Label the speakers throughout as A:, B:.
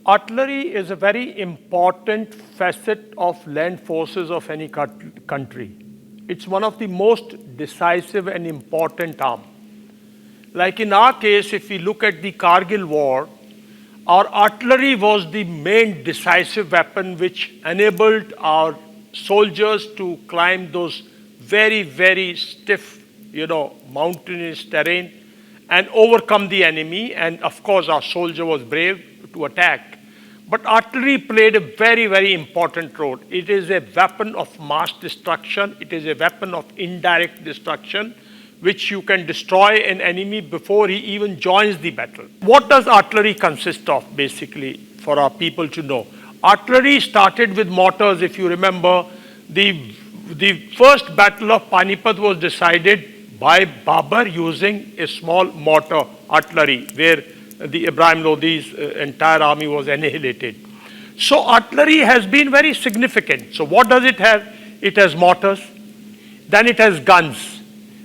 A: Artillery is a very important facet of land forces of any country. It's one of the most decisive and important arm. Like in our case, if we look at the Kargil war, our artillery was the main decisive weapon which enabled our soldiers to climb those very, very stiff, mountainous terrain and overcome the enemy. And of course, our soldier was brave to attack. But artillery played a very, very important role. It is a weapon of mass destruction. It is a weapon of indirect destruction, which you can destroy an enemy before he even joins the battle. What does artillery consist of, basically, for our people to know? Artillery started with mortars. If you remember, the first battle of Panipat was decided by Babur using a small mortar artillery, where the Ibrahim Lodi's entire army was annihilated. So artillery has been very significant. So what does it have? It has mortars. Then it has guns.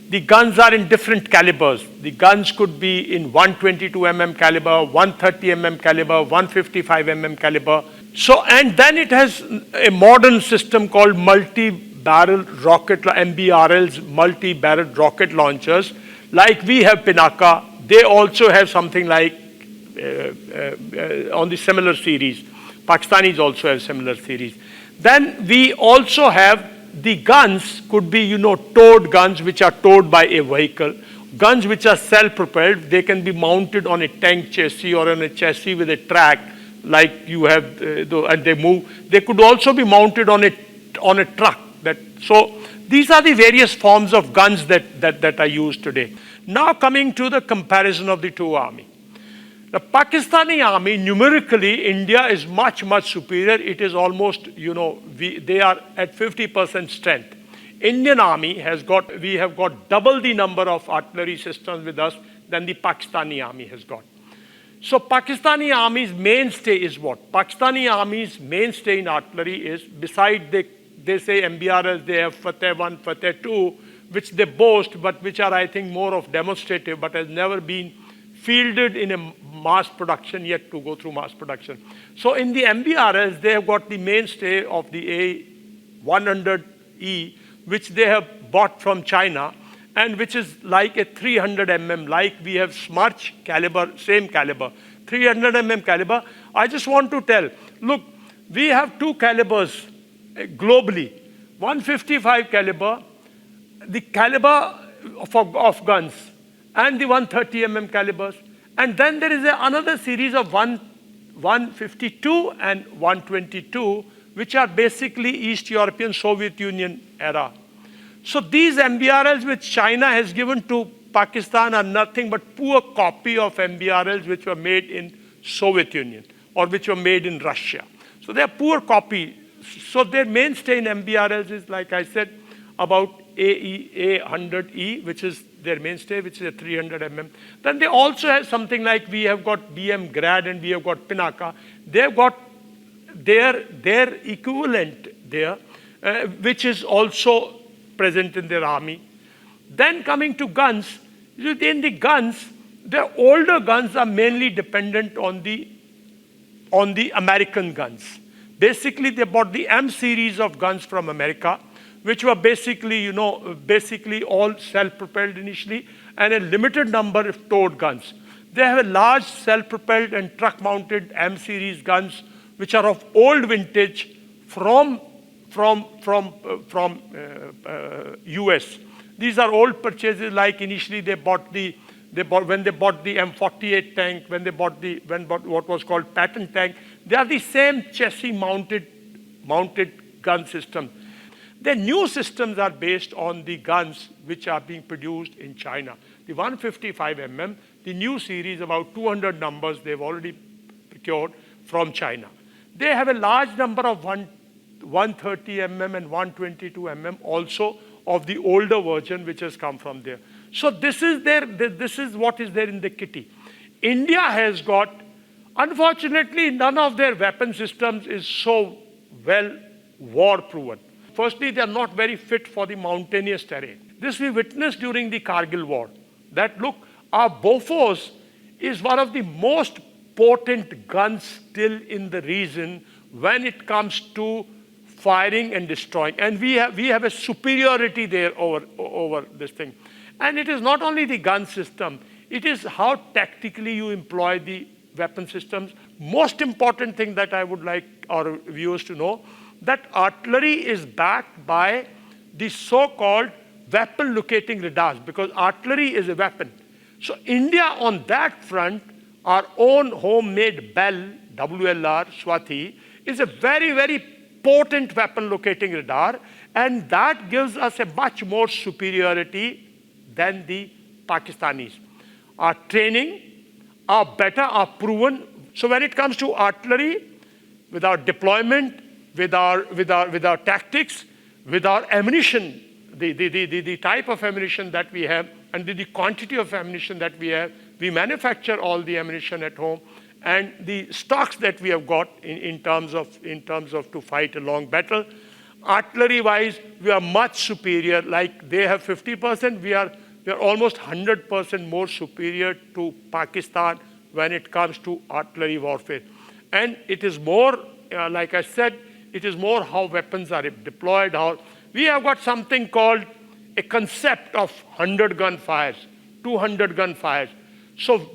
A: The guns are in different calibers. The guns could be in 122 mm caliber, 130 mm caliber, 155 mm caliber. So, and then it has a modern system called multi-barrel rocket, MBRLs, multi-barrel rocket launchers. Like we have Pinaka, they also have something like on the similar series. Pakistanis also have similar series. Then we also have the guns, could be, towed guns which are towed by a vehicle. Guns which are self-propelled, they can be mounted on a tank chassis or on a chassis with a track, like you have, and they move. They could also be mounted on a truck. So these are the various forms of guns that are used today. Now coming to the comparison of the two armies. The Pakistani army, numerically, India is much, much superior. It is almost, they are at 50% strength. Indian army we have got double the number of artillery systems with us than the Pakistani army has got. So Pakistani army's mainstay is what? Pakistani army's mainstay in artillery is, beside they say MBRs, they have Fateh 1, Fateh 2, which they boast, but which are, I think, more of demonstrative, but has never been fielded in a mass production yet to go through mass production. So in the MBRs, they have got the mainstay of the A100E, which they have bought from China, and which is like a 300 mm, like we have Smarch caliber, same caliber, 300 mm caliber. I just want to tell, look, we have two calibers globally, 155 caliber, the caliber of guns, and the 130 mm calibers. And then there is another series of 152 and 122, which are basically East European Soviet Union era. So these MBRLs which China has given to Pakistan are nothing but poor copy of MBRLs which were made in Soviet Union or which were made in Russia. So they are poor copy. So their mainstay in MBRLs is, like I said, about A100E, which is their mainstay, which is a 300 mm. Then they also have something like we have got BM Grad and we have got Pinaka. They have got their equivalent there, which is also present in their army. Then coming to guns, in the guns, the older guns are mainly dependent on the American guns. Basically, they bought the M series of guns from America, which were basically, basically all self-propelled initially, and a limited number of towed guns. They have a large self-propelled and truck-mounted M series guns, which are of old vintage from US. These are old purchases. Like initially, when they bought the M48 tank, when they bought what was called Patton tank, they are the same chassis mounted gun system. The new systems are based on the guns which are being produced in China. The 155 mm, the new series, about 200 numbers, they've already procured from China. They have a large number of 130 mm and 122 mm also of the older version which has come from there. So this is what is there in the kitty. India has got, unfortunately, none of their weapon systems is so well war-proven. Firstly, they are not very fit for the mountainous terrain. This we witnessed during the Kargil war. That look, our Bofors is one of the most important guns still in the region when it comes to firing and destroying. And we have a superiority there over this thing. And it is not only the gun system, it is how tactically you employ the weapon systems. Most important thing that I would like our viewers to know, that artillery is backed by the so-called weapon locating radars, because artillery is a weapon. So India on that front, our own homemade Bell, WLR, Swati, is a very, very potent weapon locating radar, and that gives us a much more superiority than the Pakistanis. Our training are better, are proven. So when it comes to artillery, with our deployment, with our tactics, with our ammunition, the type of ammunition that we have, and the quantity of ammunition that we have, we manufacture all the ammunition at home, and the stocks that we have got in terms of to fight a long battle. Artillery-wise, we are much superior. Like they have 50%, we are almost 100% more superior to Pakistan when it comes to artillery warfare. And it is more, like I said, it is more how weapons are deployed. How we have got something called a concept of 100 gun fires, 200 gun fires. So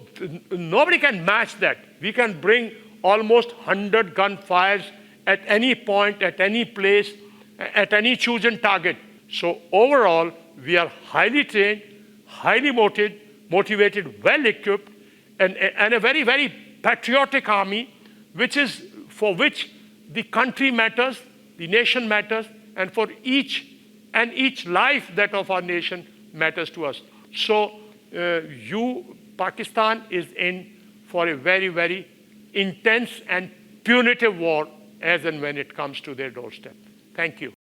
A: nobody can match that. We can bring almost 100 gun fires at any point, at any place, at any chosen target. So overall, we are highly trained, highly motivated, well equipped, and a very, very patriotic army, for which the country matters, the nation matters, and for each life that of our nation matters to us. So Pakistan is in for a very, very intense and punitive war as and when it comes to their doorstep. Thank you.